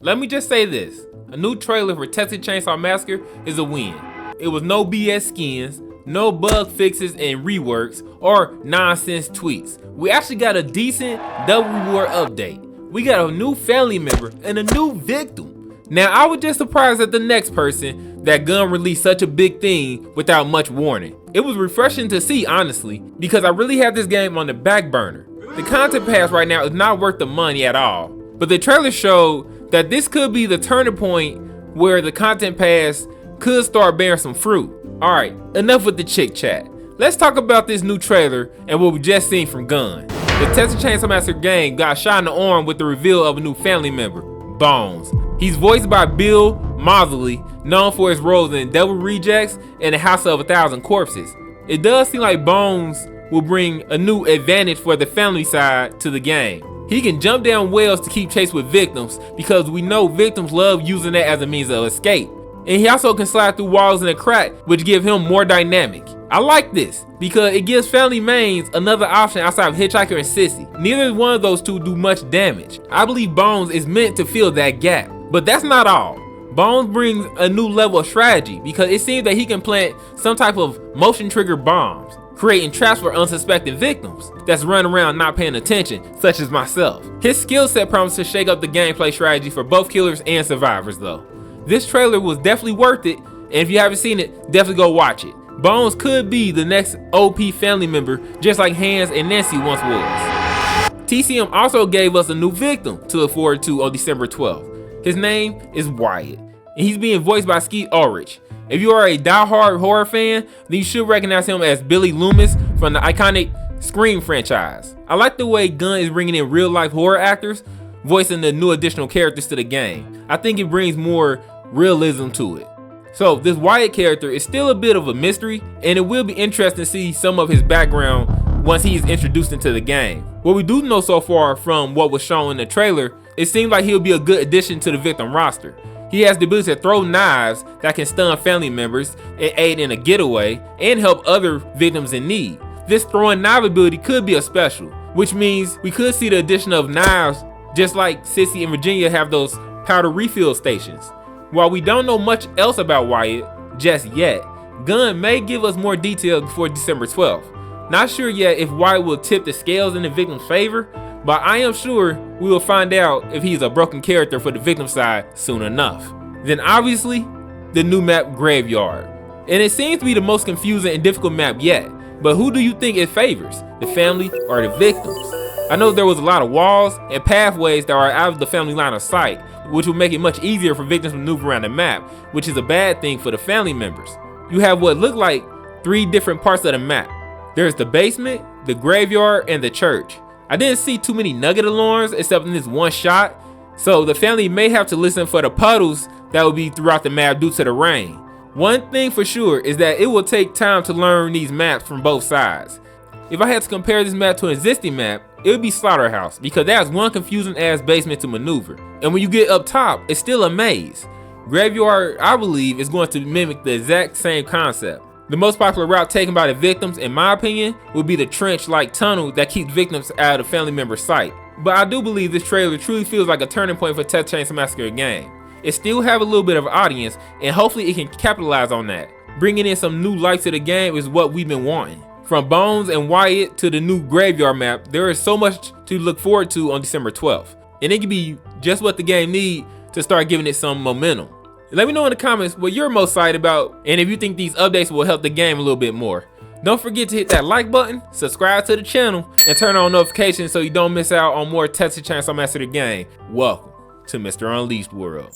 Let me just say this. A new trailer for Texas Chainsaw Massacre is a win. It was no BS skins, no bug fixes and reworks, or nonsense tweaks. We actually got a decent double reward update. We got a new family member and a new victim. Now I was just surprised at the next person that Gun released such a big thing without much warning. It was refreshing to see, honestly, because I really had this game on the back burner. The content pass right now is not worth the money at all, but the trailer showed that this could be the turning point where the content pass could start bearing some fruit. Alright, enough with the chick chat. Let's talk about this new trailer and what we just seen from Gun. The Texas Chainsaw Massacre Game got shot in the arm with the reveal of a new family member, Bones. He's voiced by Bill Moseley, known for his roles in Devil Rejects and The House of a Thousand Corpses. It does seem like Bones will bring a new advantage for the family side to the game. He can jump down wells to keep chase with victims because we know victims love using that as a means of escape. And he also can slide through walls in a crack, which give him more dynamic. I like this because it gives family mains another option outside of Hitchhiker and Sissy. Neither one of those two do much damage. I believe Bones is meant to fill that gap. But that's not all. Bones brings a new level of strategy because it seems that he can plant some type of motion trigger bombs, creating traps for unsuspecting victims that's running around not paying attention, such as myself. His skill set promises to shake up the gameplay strategy for both killers and survivors though. This trailer was definitely worth it, and if you haven't seen it, definitely go watch it. Bones could be the next OP family member, just like Hans and Nancy once was. TCM also gave us a new victim to look forward to on December 12th. His name is Wyatt, and he's being voiced by Skeet Ulrich. If you are a die-hard horror fan, then you should recognize him as Billy Loomis from the iconic Scream franchise. I like the way Gunn is bringing in real-life horror actors, voicing the new additional characters to the game. I think it brings more realism to it. So this Wyatt character is still a bit of a mystery, and it will be interesting to see some of his background once he is introduced into the game. What we do know so far from what was shown in the trailer, it seems like he'll be a good addition to the victim roster. He has the ability to throw knives that can stun family members and aid in a getaway and help other victims in need. This throwing knife ability could be a special, which means we could see the addition of knives just like Sissy and Virginia have those powder refill stations. While we don't know much else about Wyatt just yet, Gunn may give us more details before December 12th. Not sure yet if Wyatt will tip the scales in the victim's favor, but I am sure we will find out if he's a broken character for the victim side soon enough. Then obviously, the new map Graveyard. And it seems to be the most confusing and difficult map yet, but who do you think it favors, the family or the victims? I know there was a lot of walls and pathways that are out of the family line of sight, which will make it much easier for victims to maneuver around the map, which is a bad thing for the family members. You have what look like 3 different parts of the map. There's the basement, the graveyard, and the church. I didn't see too many nugget alarms except in this one shot, so the family may have to listen for the puddles that will be throughout the map due to the rain. One thing for sure is that it will take time to learn these maps from both sides. If I had to compare this map to an existing map, it would be Slaughterhouse because that's one confusing ass basement to maneuver. And when you get up top, it's still a maze. Graveyard, I believe, is going to mimic the exact same concept. The most popular route taken by the victims, in my opinion, would be the trench-like tunnel that keeps victims out of family member sight. But I do believe this trailer truly feels like a turning point for Texas Chainsaw Massacre Game. It still have a little bit of audience, and hopefully it can capitalize on that. Bringing in some new life to the game is what we've been wanting. From Bones and Wyatt to the new Graveyard map, there is so much to look forward to on December 12th. And it can be just what the game needs to start giving it some momentum. Let me know in the comments what you're most excited about and if you think these updates will help the game a little bit more. Don't forget to hit that like button, subscribe to the channel, and turn on notifications so you don't miss out on more Texas Chainsaw Massacre Game. Welcome to Mr. Unleashed World.